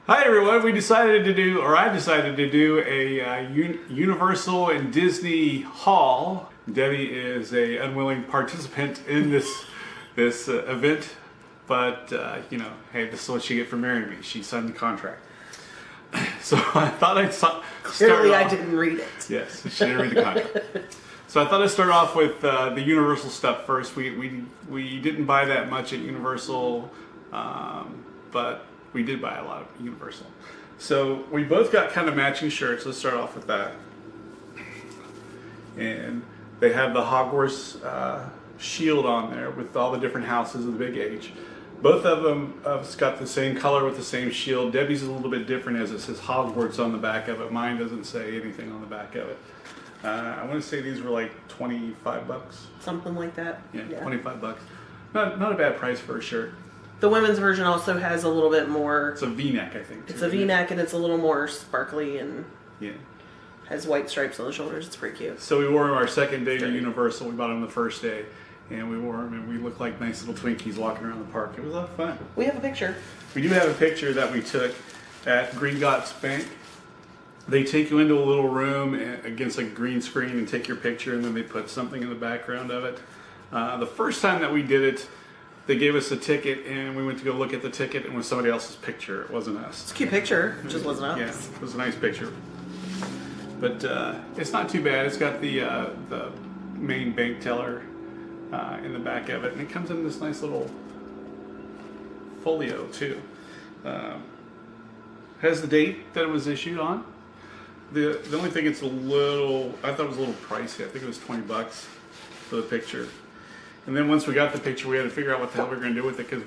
Hi everyone, we decided to do, or I decided to do a Universal and Disney haul. Debbie is a unwilling participant in this event, but you know, hey, this is what she get for marrying me. She signed the contract. So I thought I'd start Clearly I off. didn't read it. Yes, she didn't read the contract. So I thought I'd start off with the Universal stuff first. We didn't buy that much at Universal, but we did buy a lot of Universal. So we both got kind of matching shirts. Let's start off with that. And they have the Hogwarts shield on there with all the different houses of the Big H. Both of them have got the same color with the same shield. Debbie's is a little bit different as it says Hogwarts on the back of it. Mine doesn't say anything on the back of it. I want to say these were like 25 bucks. Something like that. Yeah, 25 bucks. Not a bad price for a shirt. The women's version also has a little bit more. It's a V-neck, I think. It's a V-neck and it's a little more sparkly and Yeah. has white stripes on the shoulders. It's pretty cute. So we wore them our second day to Universal. We bought them the first day, and we wore them, and we looked like nice little Twinkies walking around the park. It was a lot of fun. We have a picture. We do have a picture that we took at Gringotts Bank. They take you into a little room against a green screen and take your picture, and then they put something in the background of it. The first time that we did it, they gave us a ticket, and we went to go look at the ticket, and it was somebody else's picture. It wasn't us. It's a cute picture. It just wasn't us. Yeah, it was a nice picture. But it's not too bad. It's got the main bank teller in the back of it, and it comes in this nice little folio too. Has the date that it was issued on. The only thing it's a little, I thought it was a little pricey. I think it was 20 bucks for the picture. And then once we got the picture, we had to figure out what the hell we were going to do with it because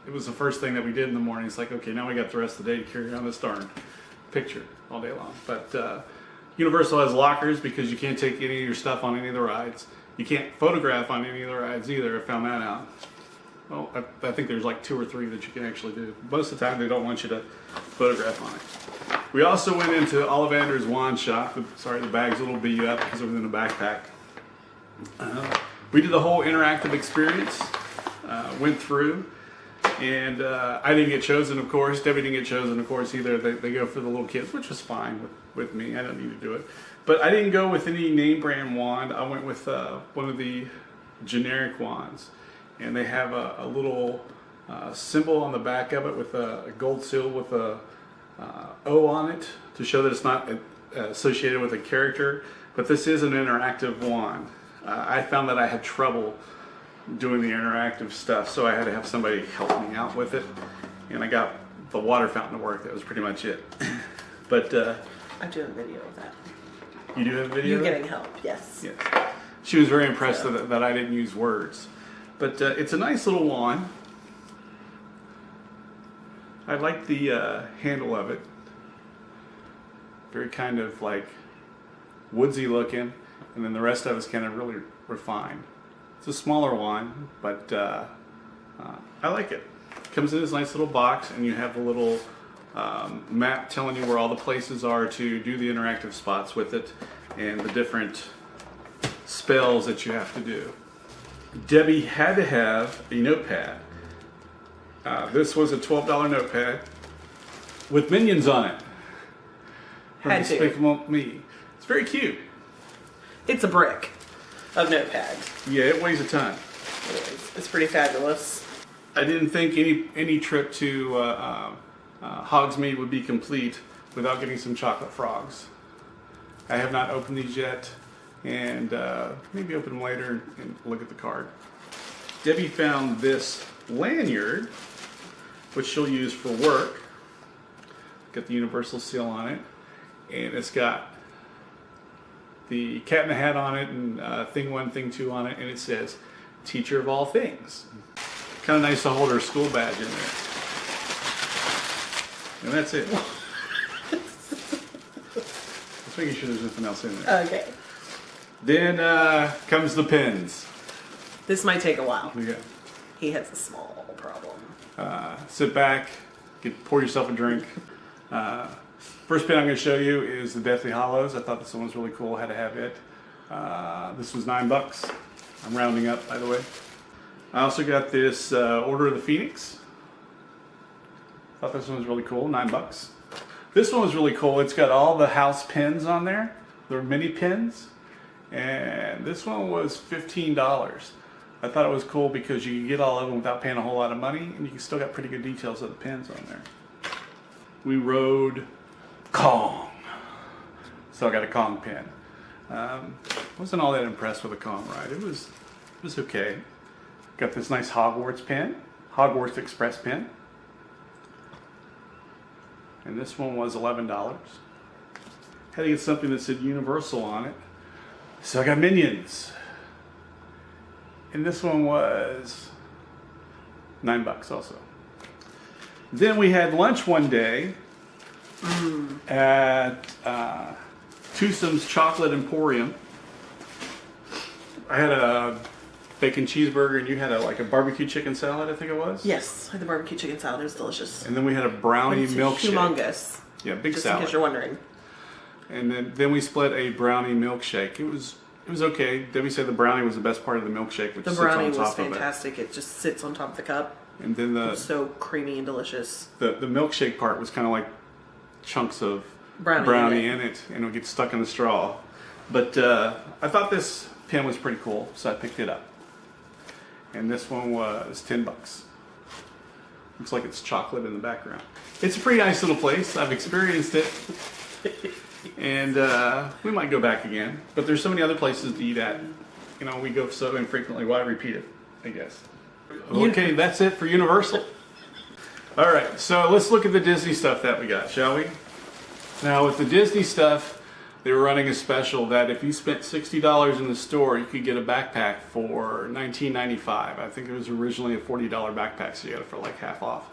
it was the first thing that we did in the morning. It's like, okay, now we got the rest of the day to carry around this darn picture all day long. But Universal has lockers because you can't take any of your stuff on any of the rides. You can't photograph on any of the rides either. I found that out. Well, I think there's like 2 or 3 that you can actually do. Most of the time, they don't want you to photograph on it. We also went into Ollivander's wand shop. Sorry, the bag's a little beat up because it was in a backpack. We did the whole interactive experience, went through, and I didn't get chosen, of course. Debbie didn't get chosen, of course, either. They go for the little kids, which was fine with me. I don't need to do it. But I didn't go with any name brand wand. I went with one of the generic wands. And they have a little symbol on the back of it with a gold seal with a O on it to show that it's not associated with a character. But this is an interactive wand. I found that I had trouble doing the interactive stuff, so I had to have somebody help me out with it. And I got the water fountain to work. That was pretty much it. But I do have a video of that. you do have a video? You getting help, yes. Yes. She was very impressed that I didn't use words. But it's a nice little wand. I like the handle of it. Very kind of like woodsy looking. And then the rest of it's kind of really refined. It's a smaller wand, but I like it. Comes in this nice little box, and you have a little map telling you where all the places are to do the interactive spots with it, and the different spells that you have to do. Debbie had to have a notepad. This was a $12 notepad with minions on it. From Had to. Despicable Me. It's very cute. It's a brick of notepad. Yeah, it weighs a ton. It's pretty fabulous. I didn't think any trip to Hogsmeade would be complete without getting some chocolate frogs. I have not opened these yet, and maybe open them later and look at the card. Debbie found this lanyard, which she'll use for work. Got the Universal seal on it, and it's got the Cat in the Hat on it, and Thing 1, Thing 2 on it, and it says, Teacher of All Things. Kind of nice to hold her school badge in there. And that's it. Just making sure there's nothing else in there. Okay. Then comes the pins. This might take a while. Yeah. He has a small problem. Sit back, pour yourself a drink. First pin I'm going to show you is the Deathly Hallows. I thought this one was really cool. Had to have it. This was $9. I'm rounding up, by the way. I also got this Order of the Phoenix Thought this one was really cool, $9. This one was really cool. It's got all the house pins on there. They're mini pins. And this one was $15. I thought it was cool because you could get all of them without paying a whole lot of money, and you still got pretty good details of the pins on there. We rode Kong. So I got a Kong pin. Wasn't all that impressed with the Kong ride. It was okay. Got this nice Hogwarts pin, Hogwarts Express pin. And this one was $11. Had to get something that said Universal on it. So I got Minions. And this one was $9 also. Then we had lunch one day at Twosome's Chocolate Emporium. I had a bacon cheeseburger and you had like a barbecue chicken salad, I think it was. Yes, I had the barbecue chicken salad. It was delicious. And then we had a brownie It's milkshake. humongous. Yeah, big Just salad. in case you're wondering. And then we split a brownie milkshake. It was okay. Debbie said the brownie was the best part of the milkshake, which The sits brownie on was top of it. fantastic. It just sits on top of the cup. And then the So creamy and delicious. milkshake part was kind of like chunks of Brownie in it, and it would get stuck in the straw. But I thought this pen was pretty cool, so I picked it up. And this one was $10. Looks like it's chocolate in the background. It's a pretty nice little place. I've experienced it. And we might go back again. But there's so many other places to eat at. You know, we go so infrequently. Why repeat it, I guess. Okay, that's it for Universal. All right, so let's look at the Disney stuff that we got, shall we? Now, with the Disney stuff, they were running a special that if you spent $60 in the store, you could get a backpack for $19.95. I think it was originally a $40 backpack, so you got it for like half off.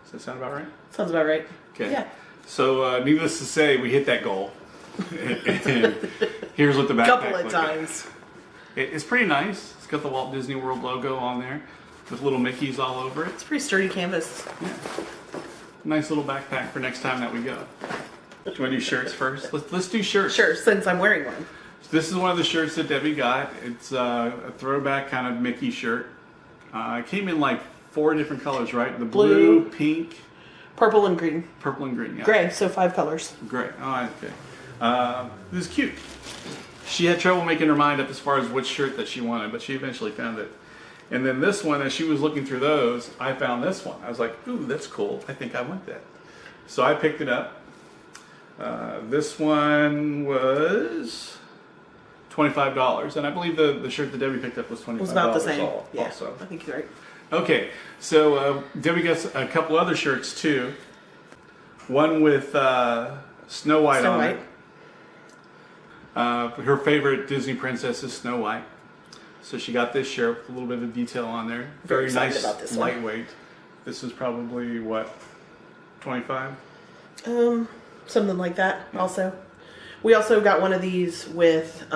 Does that sound about right? Sounds about right. Okay. Yeah. So, needless to say, we hit that goal. And here's what the backpack Couple of looked like. times. It's pretty nice. It's got the Walt Disney World logo on there with little Mickeys all over it. It's pretty sturdy canvas. Yeah. Nice little backpack for next time that we go. Do you want to do shirts first? Let's do shirts. Sure, since I'm wearing one. This is one of the shirts that Debbie got. It's a throwback kind of Mickey shirt. It came in like 4 different colors, right? The blue, pink, Purple and green. purple, and green. Yeah. Gray, so 5 colors. Great. Oh, okay. This is cute. She had trouble making her mind up as far as which shirt that she wanted, but she eventually found it. And then this one, as she was looking through those, I found this one. I was like, ooh, that's cool. I think I want that. So I picked it up. This one was $25, and I believe the shirt that Debbie picked up was $25. It was about the same. Yeah, Also. I think you're right. Okay, so Debbie got a couple other shirts too. One with Snow White Snow on White. it. Her favorite Disney princess is Snow White. So she got this shirt with a little bit of detail on there. Very Very excited nice, about this one. lightweight. This is probably, what, 25? Something like that. Also, we also got one of these with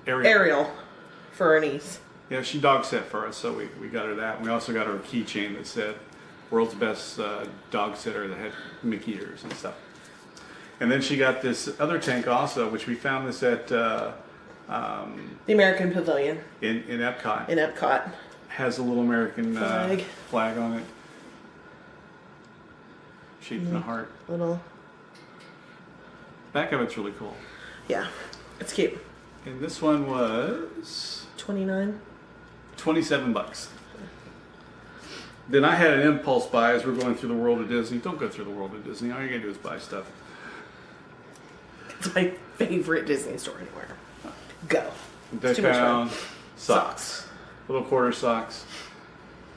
Ariel for her niece. Yeah, she dog sat for us, so we got her that. And we also got her a keychain that said, world's best dog sitter, that had Mickey ears and stuff. And then she got this other tank also, which we found this at The American Pavilion in Epcot. in Epcot. Has a little American flag on it. Shaped in a heart. Little, Back of it's really cool. yeah, it's cute. And this one was 29. $27. Then I had an impulse buy as we're going through the World of Disney. Don't go through the World of Disney. All you're gonna do is buy stuff. It's my favorite Disney store anywhere. Go. They It's too much found fun. socks, little quarter socks,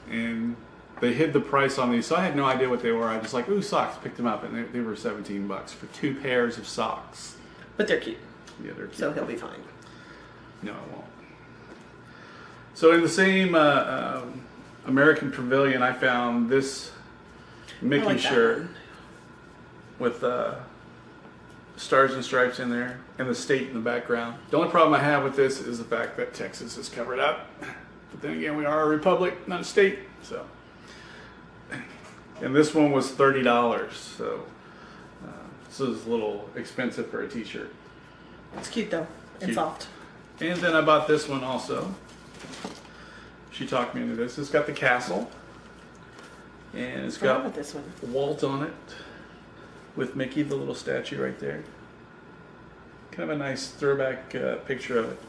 and they hid the price on these, so I had no idea what they were. I just like, ooh, socks. Picked them up, and they were $17 for 2 pairs of socks. But they're cute, Yeah, they're cute. so he'll be fine. No, I won't. So in the same American Pavilion, I found this Mickey like that shirt one. with stars and stripes in there and the state in the background. The only problem I have with this is the fact that Texas is covered up. But then again, we are a republic, not a state. So, and this one was $30. So this is a little expensive for a t-shirt. It's cute though, and Cute. soft. And then I bought this one also. She talked me into this. It's got the castle. and it's I forgot got about this one. Walt on it with Mickey, the little statue right there. Kind of a nice throwback picture of it.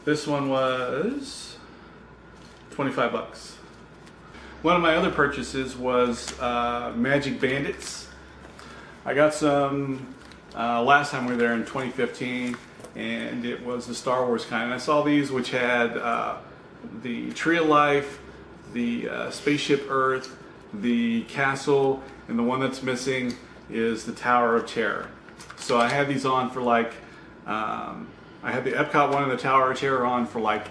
This one was 25 bucks. One of my other purchases was Magic Bandits. I got some last time we were there in 2015, and it was the Star Wars kind. And I saw these, which had the Tree of Life, the Spaceship Earth, the castle, and the one that's missing is the Tower of Terror. So I had these on for like, I had the Epcot one and the Tower of Terror on for like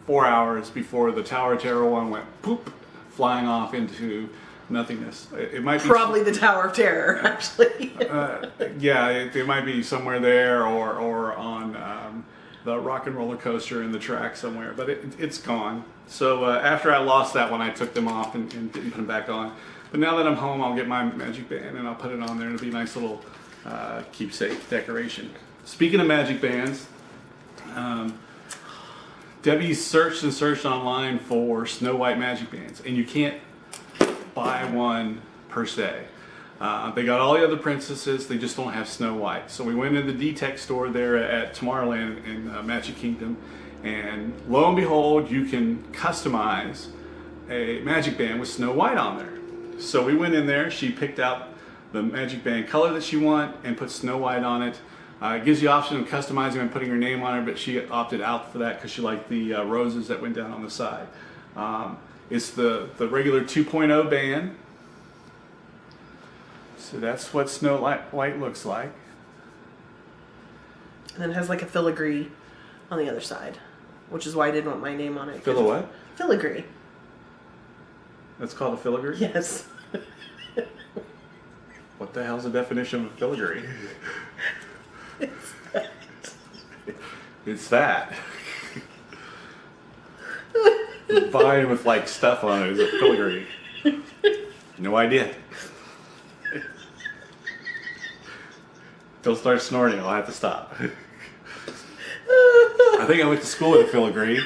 4 hours before the Tower of Terror one went poop, flying off into nothingness. It might be Probably the Tower of Terror, actually. yeah, it might be somewhere there or on the Rock and Roller Coaster in the track somewhere, but it's gone. So after I lost that one, I took them off and didn't put them back on. But now that I'm home, I'll get my Magic Band and I'll put it on there. It'll be a nice little keepsake decoration. Speaking of Magic Bands, Debbie searched and searched online for Snow White Magic Bands, and you can't buy one per se. They got all the other princesses, they just don't have Snow White. So we went into the D-Tech store there at Tomorrowland in Magic Kingdom, and lo and behold, you can customize a Magic Band with Snow White on there. So we went in there, she picked out the Magic Band color that she wanted and put Snow White on it. It gives you the option of customizing and putting her name on it, but she opted out for that because she liked the roses that went down on the side. It's the regular 2.0 band. So that's what Snow White looks like. And then it has like a filigree on the other side, which is why I didn't want my name on it. Fila what? Filigree. That's called a filigree? Yes. What the hell's the definition of filigree? It's that. Vine with like stuff on it is a filigree. No idea. Don't start snorting, I'll have to stop. I think I went to school with a filigree.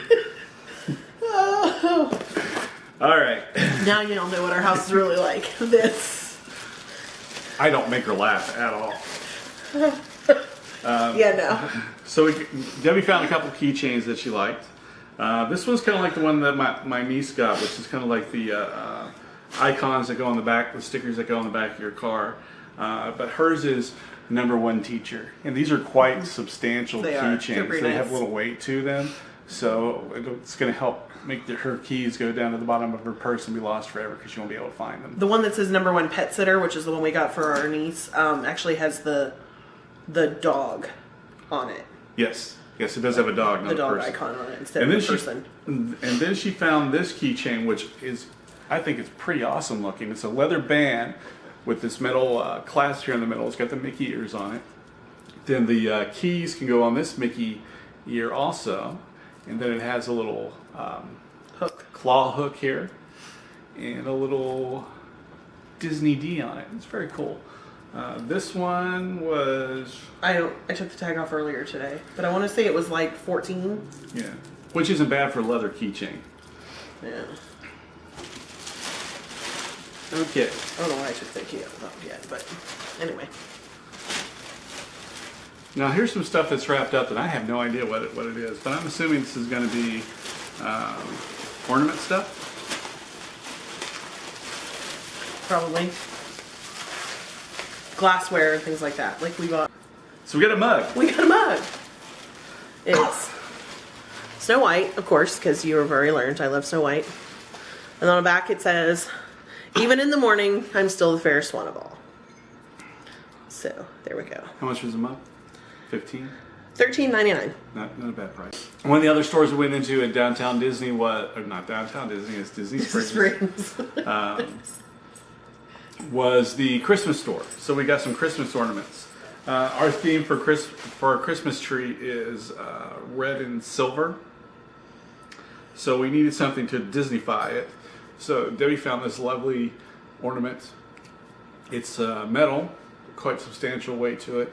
Alright. Now you don't know what our house is really like. This. I don't make her laugh at all. Yeah, no. So Debbie found a couple keychains that she liked. This one's kind of like the one that my niece got, which is kind of like the icons that go on the back, the stickers that go on the back of your car. But hers is number one teacher. And these are quite substantial keychains. They have a little weight to them. So it's going to help make her keys go down to the bottom of her purse and be lost forever because she won't be able to find them. The one that says number one pet sitter, which is the one we got for our niece, actually has the dog on it. Yes, it does have a dog, not the dog a person. icon on it instead of the person. And then she found this keychain, which is, I think it's pretty awesome looking. It's a leather band with this metal clasp here in the middle. It's got the Mickey ears on it. Then the keys can go on this Mickey ear also. And then it has a little claw hook here and a little Disney D on it. It's very cool. This one was... I took the tag off earlier today, but I want to say it was like 14. Yeah, which isn't bad for a leather keychain. Yeah. Okay. I don't know why I took that key off yet, but anyway. Now here's some stuff that's wrapped up, and I have no idea what it is, but I'm assuming this is going to be ornament stuff. Probably. Glassware and things like that. Like we got. So we got a mug. We got a mug. It's Snow White, of course, because you were very learned. I love Snow White. And on the back it says, "Even in the morning, I'm still the fairest one of all." So there we go. How much was the mug? 15? $13.99. Not a bad price. One of the other stores we went into at Downtown Disney was, or not Downtown Disney, it's Disney Springs. Was the Christmas store. So we got some Christmas ornaments. Our theme for our Christmas tree is red and silver. So we needed something to Disneyfy it. So Debbie found this lovely ornament. It's metal, quite substantial weight to it,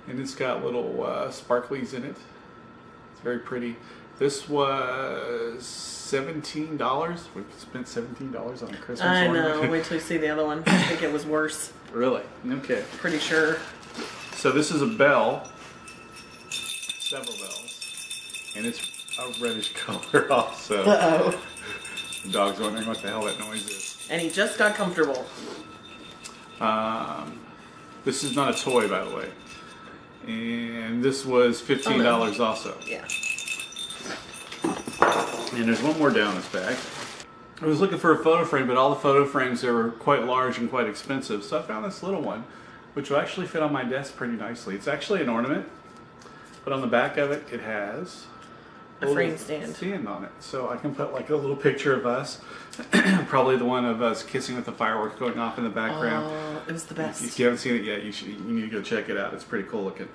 and it's got little sparklies in it. It's very pretty. This was $17. We spent $17 on a Christmas I ornament. know. Wait till you see the other one. I think it was worse. Really? Okay. Pretty sure. So this is a bell, several bells, and it's a reddish color also. Uh-oh. The dog's wondering what the hell that noise is. And he just got comfortable. This is not a toy, by the way. And this was $15 also. Yeah. And there's one more down this bag. I was looking for a photo frame, but all the photo frames, they were quite large and quite expensive. So I found this little one, which will actually fit on my desk pretty nicely. It's actually an ornament, but on the back of it, it has A frame stand. on it. So I can put like a little picture of us, probably the one of us kissing with the fireworks going off in the background. Oh, it was the best. If you haven't seen it yet, you need to go check it out. It's pretty cool looking.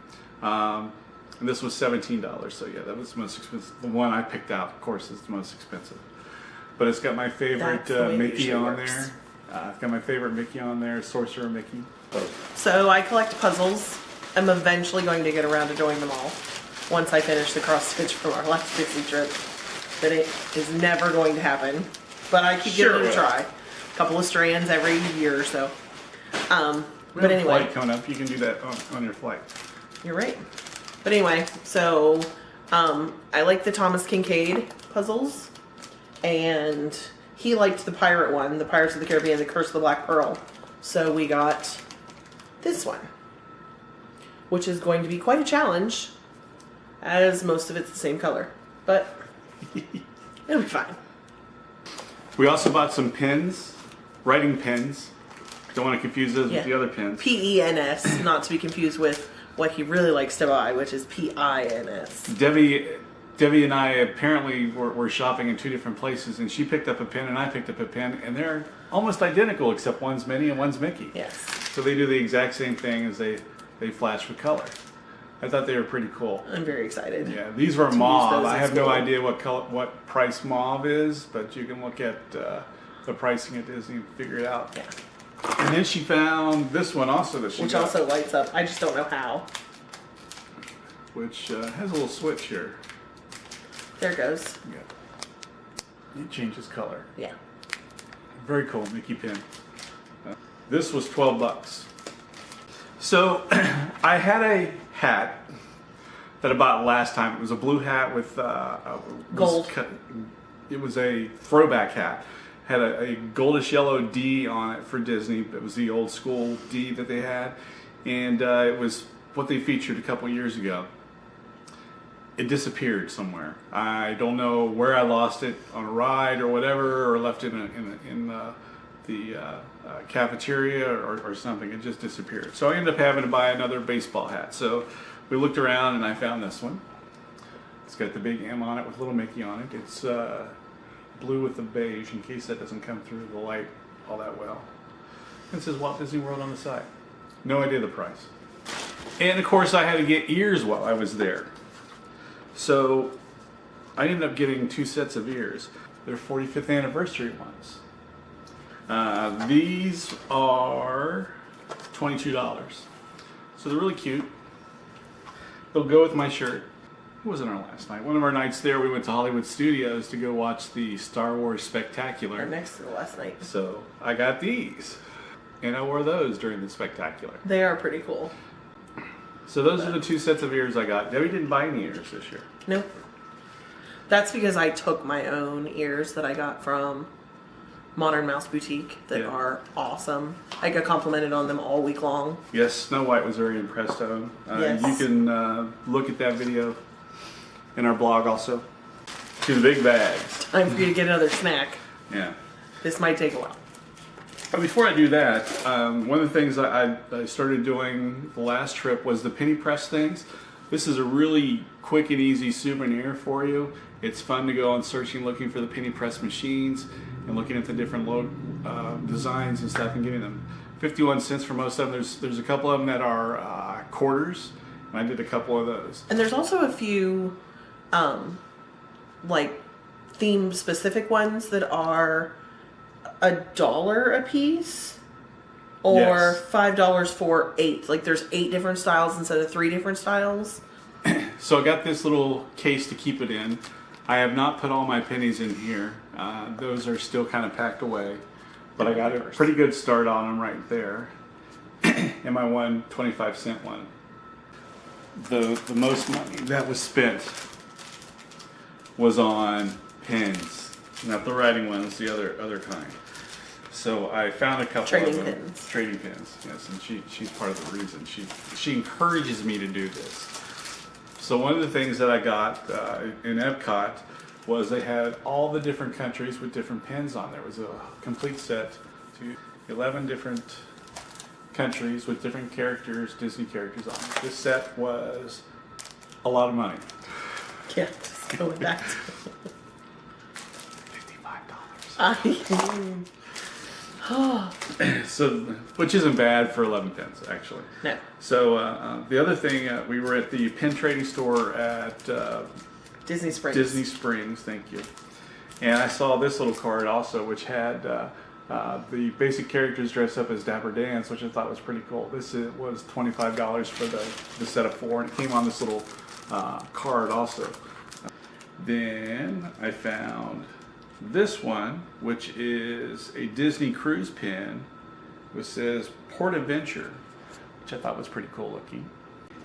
And this was $17. So yeah, that was the most expensive. The one I picked out, of course, is the most expensive. But it's got my favorite That's the way it Mickey usually on works. there. It's got my favorite Mickey on there, Sorcerer Mickey. So I collect puzzles. I'm eventually going to get around to doing them all once I finish the cross stitch from our last Disney trip. That it is never going to happen, but I keep giving it a will. try. A couple of strands every year or so. We But have a anyway, flight coming up. You can do that on your flight. you're right. But anyway, so I like the Thomas Kincaid puzzles, and he liked the pirate one, the Pirates of the Caribbean, the Curse of the Black Pearl. So we got this one, which is going to be quite a challenge, as most of it's the same color, but it'll be fine. We also bought some pens, writing pens. Don't want to confuse those Yeah. with the other pens. PENS, not to be confused with what he really likes to buy, which is PINS. Debbie and I apparently were shopping in two different places, and she picked up a pen and I picked up a pen, and they're almost identical except one's Minnie and one's Mickey. Yes. So they do the exact same thing as they flash with color. I thought they were pretty cool. I'm very excited. Yeah, these were use mauve. those I at have no school. idea what price mauve is, but you can look at the pricing at Disney and figure it out. Yeah. And then she found this one also that she Which got, also lights up. I just don't know how. which has a little switch here. There it goes. Yeah. It changes color. Yeah. Very cool, Mickey pin. This was $12. So I had a hat that I bought last time. It was a blue hat with Gold. It was a throwback hat. Had a goldish yellow D on it for Disney. It was the old school D that they had, and it was what they featured a couple years ago. It disappeared somewhere. I don't know where I lost it, on a ride or whatever, or left it in the cafeteria or something. It just disappeared. So I ended up having to buy another baseball hat. So we looked around and I found this one. It's got the big M on it with little Mickey on it. It's blue with the beige, in case that doesn't come through the light all that well. It says Walt Disney World on the side. No idea the price. And of course I had to get ears while I was there. So I ended up getting 2 sets of ears. They're 45th anniversary ones. These are $22. So they're really cute. They'll go with my shirt. It wasn't our last night. One of our nights there, we went to Hollywood Studios to go watch the Star Wars Spectacular. Right next to the last night. So I got these. And I wore those during the Spectacular. They are pretty cool. So those are the 2 sets of ears I got. Debbie didn't buy any ears this year. Nope. That's because I took my own ears that I got from Modern Mouse Boutique that Yeah. are awesome. I got complimented on them all week long. Yes, Snow White was very impressed of them. Yes. You can look at that video in our blog also. To the big bags. Time for you to get another snack. Yeah. This might take a while. But before I do that, one of the things I started doing the last trip was the penny press things. This is a really quick and easy souvenir for you. It's fun to go on searching, looking for the penny press machines and looking at the different designs and stuff and getting them. 51 cents for most of them. There's a couple of them that are quarters, and I did a couple of those. And there's also a few, like, theme specific ones that are $1 a piece or Yes. $5 for 8. Like there's 8 different styles instead of 3 different styles. So I got this little case to keep it in. I have not put all my pennies in here. Those are still kind of packed away, but I got a pretty good start on them right there. And my one 25-cent one. The most money that was spent was on pens, not the writing ones, the other kind. So I found a couple Trading of them. pins. Trading pins, yes, and she's part of the reason. She encourages me to do this. So one of the things that I got in Epcot was they had all the different countries with different pins on there. It was a complete set to 11 different countries with different characters, Disney characters on it. This set was a lot of money. Yeah, just going back to $55. So, which isn't bad for 11 pins, actually. No. So the other thing, we were at the pin trading store at Disney Springs. Disney Springs, thank you. And I saw this little card also, which had the basic characters dressed up as Dapper Dans, which I thought was pretty cool. This was $25 for the set of 4, and it came on this little card also. Then I found this one, which is a Disney cruise pin, which says Port Adventure, which I thought was pretty cool looking.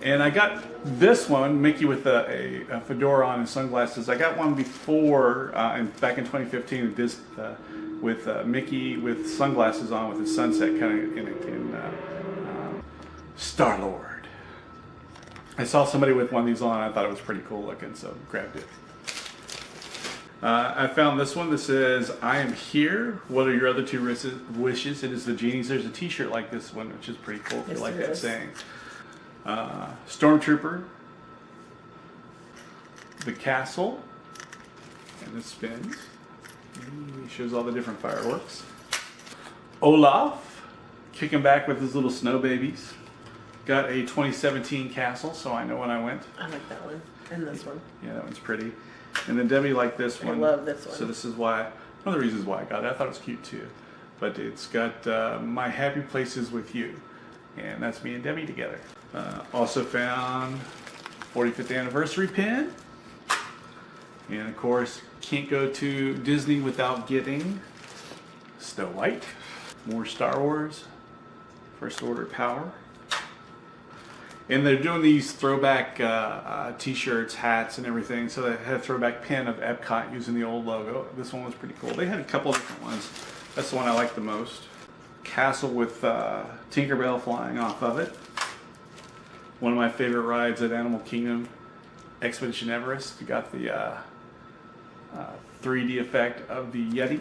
And I got this one, Mickey with a fedora on and sunglasses. I got one before, back in 2015, with Mickey with sunglasses on with the sunset kind of in Star-Lord. I saw somebody with one of these on, I thought it was pretty cool looking, so grabbed it. I found this one that says, I am here. What are your other 2 wishes? It is the genies. There's a t-shirt like this one, which is pretty cool if you like that saying. Stormtrooper, the castle, and it spins. He shows all the different fireworks. Olaf, kicking back with his little snow babies. Got a 2017 castle, so I know when I went. I like that one. And this one. Yeah, that one's pretty. And then Debbie liked this one. I love this one. So this is why, one of the reasons why I got it. I thought it was cute too. But it's got My Happy Places with You. And that's me and Debbie together. Also found 45th anniversary pin. And of course, can't go to Disney without getting Snow White. More Star Wars. First Order Power. And they're doing these throwback t-shirts, hats, and everything. So they had a throwback pin of Epcot using the old logo. This one was pretty cool. They had a couple of different ones. That's the one I like the most. Castle with Tinkerbell flying off of it. One of my favorite rides at Animal Kingdom, Expedition Everest. You got the 3D effect of the Yeti.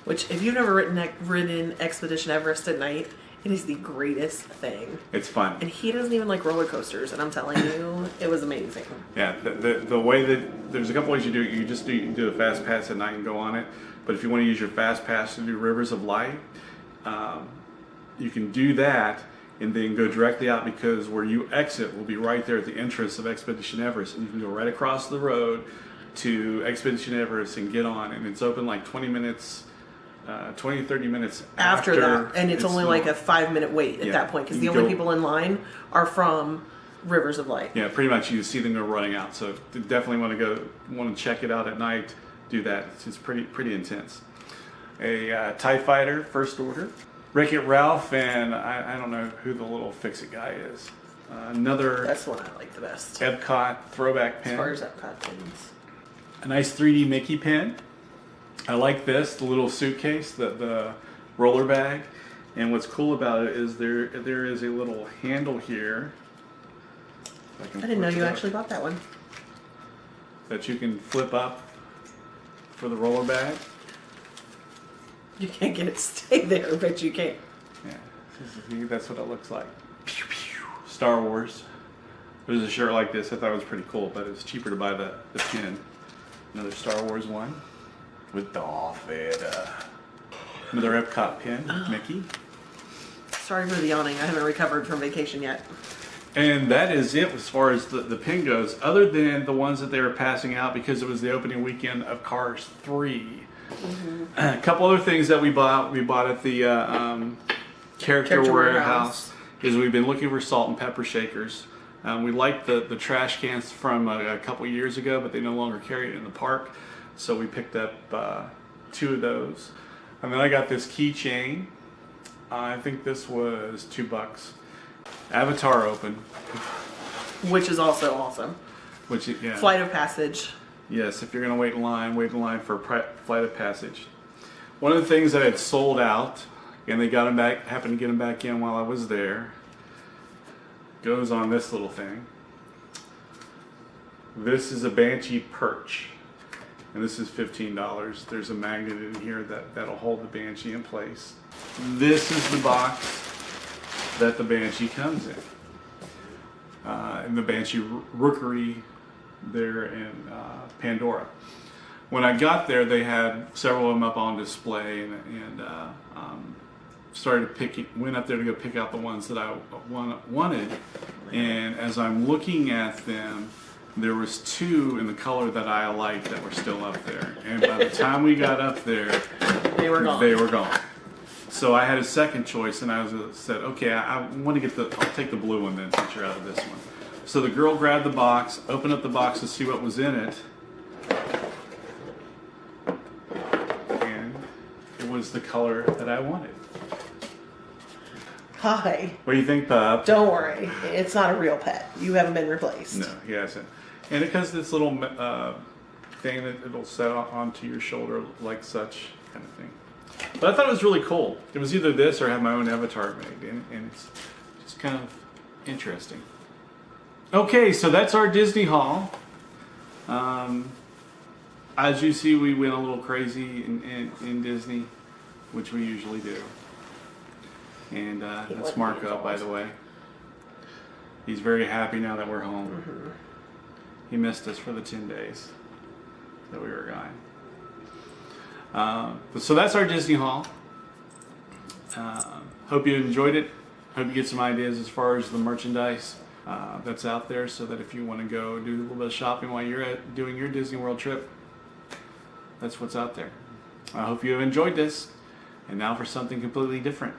Which, if you've never ridden Expedition Everest at night, it is the greatest thing. It's fun. And he doesn't even like roller coasters, and I'm telling you, it was amazing. Yeah, the way that, there's a couple ways you do it. You just do a fast pass at night and go on it. But if you want to use your fast pass to do Rivers of Light, you can do that and then go directly out, because where you exit will be right there at the entrance of Expedition Everest. And you can go right across the road to Expedition Everest and get on. And it's open like 20 minutes, 20 to 30 minutes After that, and it's only like a 5-minute wait at that point, because the only people in line are from Rivers of Light. Yeah, pretty much you see them go running out. So definitely want to check it out at night. Do that. It's pretty intense. A TIE Fighter First Order, Wreck-It Ralph, and I don't know who the little fix-it guy is. Another. That's the one I like the best. Epcot throwback pin. As far as Epcot pins. A nice 3D Mickey pin. I like this, the little suitcase, the roller bag. And what's cool about it is there is a little handle here. I didn't know you actually bought that one. That you can flip up for the roller bag. You can't get it to stay there, but you can. Yeah, that's what it looks like. Pew, pew. Star Wars. There's a shirt like this. I thought it was pretty cool, but it's cheaper to buy the pin. Another Star Wars one with Darth Vader. Another Epcot pin, Mickey. Sorry for the yawning. I haven't recovered from vacation yet. And that is it as far as the pin goes, other than the ones that they were passing out because it was the opening weekend of Cars 3. Mm-hmm. A couple other things that we bought. We bought at the Character Warehouse is we've been looking for salt and pepper shakers. We liked the trash cans from a couple years ago, but they no longer carry it in the park. So we picked up 2 of those. And then I got this keychain. I think this was $2. Avatar Open. Which is also awesome. Which, yeah. Flight of Passage. Yes, if you're going to wait in line for Flight of Passage. One of the things that had sold out, and they got them back, happened to get them back in while I was there, goes on this little thing. This is a Banshee perch, and this is $15. There's a magnet in here that'll hold the Banshee in place. This is the box that the Banshee comes in. And the Banshee Rookery there in Pandora. When I got there, they had several of them up on display, and went up there to go pick out the ones that I wanted. And as I'm looking at them, there was 2 in the color that I liked that were still up there. And by the time we got up there, They were gone. They were gone. So I had a second choice, and I said, okay, I want to I'll take the blue one then, since you're out of this one. So the girl grabbed the box, opened up the box to see what was in it, and it was the color that I wanted. Hi. What do you think, Bob? Don't worry. It's not a real pet. You haven't been replaced. No, he hasn't. And it has this little thing that it'll set onto your shoulder like such kind of thing. But I thought it was really cool. It was either this or have my own avatar made, and it's just kind of interesting. Okay, so that's our Disney haul. As you see, we went a little crazy in Disney, which we usually do. And that's Marco, by the way. He's very happy now that we're home. Mm-hmm. He missed us for the 10 days that we were gone. So that's our Disney haul. Hope you enjoyed it. Hope you get some ideas as far as the merchandise that's out there, so that if you want to go do a little bit of shopping while you're doing your Disney World trip, that's what's out there. I hope you have enjoyed this. And now for something completely different.